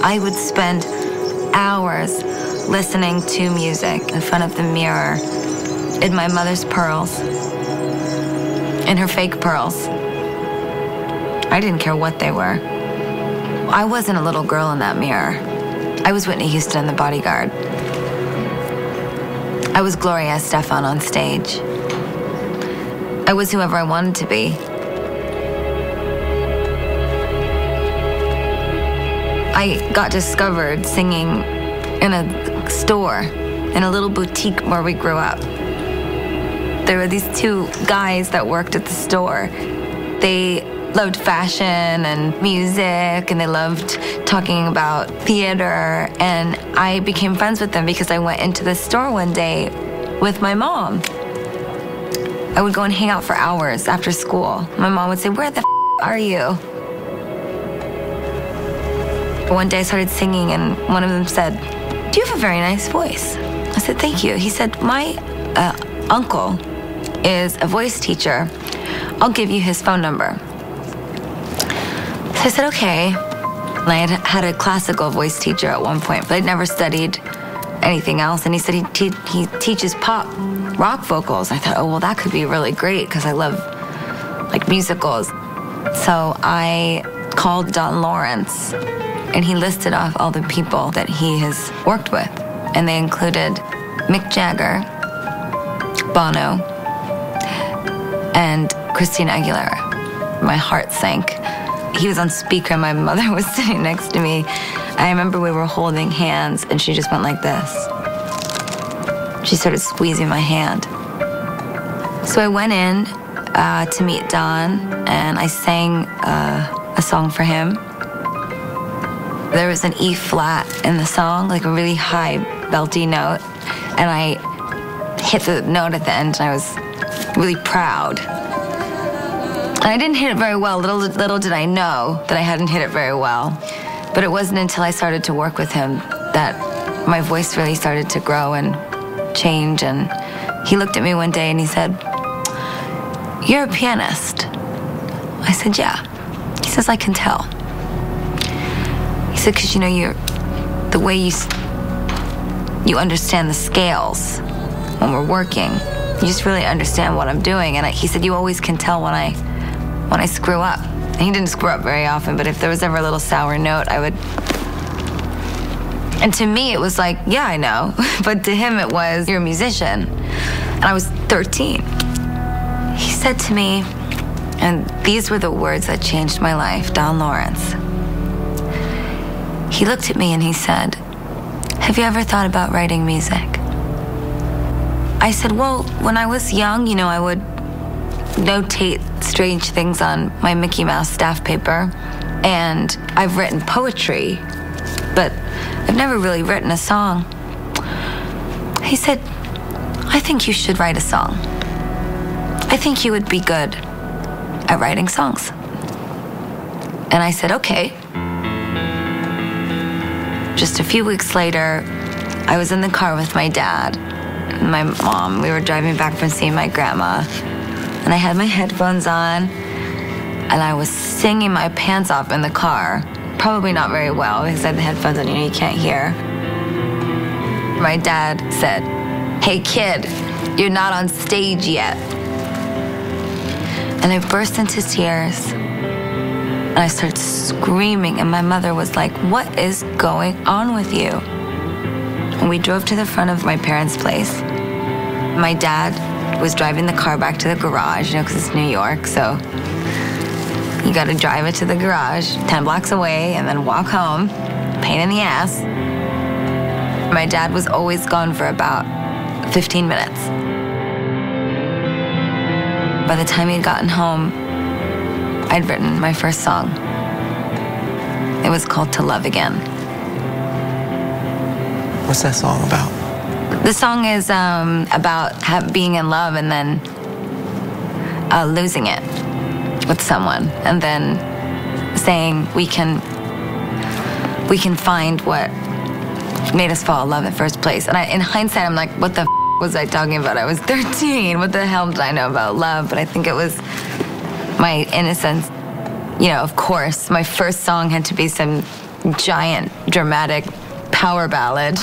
I would spend hours listening to music in front of the mirror, in my mother's pearls, in her fake pearls. I didn't care what they were. I wasn't a little girl in that mirror. I was Whitney Houston in The Bodyguard. I was Gloria Estefan on stage. I was whoever I wanted to be. I got discovered singing in a store, in a little boutique where we grew up. There were these two guys that worked at the store. They loved fashion and music, and they loved talking about theater, and I became friends with them because I went into the store one day with my mom. I would go and hang out for hours after school. My mom would say, "Where the are you?" One day I started singing, and one of them said, "Do you have a very nice voice?" I said, "Thank you." He said, "My uncle is a voice teacher. I'll give you his phone number." So I said, "Okay." And I had a classical voice teacher at one point, but I'd never studied anything else. And he said he teaches pop rock vocals. I thought, oh, well, that could be really great because I love like musicals. So I called Don Lawrence, and he listed off all the people that he has worked with. And they included Mick Jagger, Bono, and Christina Aguilera. My heart sank. He was on speaker, and my mother was sitting next to me. I remember we were holding hands, and she just went like this. She started squeezing my hand. So I went in to meet Don, and I sang a song for him. There was an E flat in the song, like a really high belty note, and I hit the note at the end, and I was really proud. And I didn't hit it very well. Little did I know that I hadn't hit it very well. But it wasn't until I started to work with him that my voice really started to grow and change. And he looked at me one day and he said, "You're a pianist." I said, "Yeah." He says, "I can tell." He said, "Because, you know, the way you understand the scales when we're working, you just really understand what I'm doing." And he said, "You always can tell when I screw up." And he didn't screw up very often, but if there was ever a little sour note, I would. And to me, it was like, yeah, I know. But to him, it was, "You're a musician." And I was 13. He said to me, and these were the words that changed my life, Don Lawrence. He looked at me and he said, "Have you ever thought about writing music?" I said, "Well, when I was young, you know, I would notate strange things on my Mickey Mouse staff paper, and I've written poetry, but I've never really written a song." He said, "I think you should write a song. I think you would be good at writing songs." And I said, "Okay." Just a few weeks later, I was in the car with my dad and my mom. We were driving back from seeing my grandma, and I had my headphones on, and I was singing my pants off in the car. Probably not very well because I had the headphones on, you can't hear. My dad said, "Hey kid, you're not on stage yet." And I burst into tears, and I started screaming, and my mother was like, "What is going on with you?" And we drove to the front of my parents' place. My dad was driving the car back to the garage, you know, because it's New York, so you got to drive it to the garage 10 blocks away and then walk home. Pain in the ass. My dad was always gone for about 15 minutes. By the time he'd gotten home, I'd written my first song. It was called "To Love Again." What's that song about? The song is about being in love and then losing it with someone, and then saying we can find what made us fall in love in the first place. And in hindsight, I'm like, what the was I talking about? I was 13. What the hell did I know about love? But I think it was my innocence. You know, of course, my first song had to be some giant, dramatic power ballad.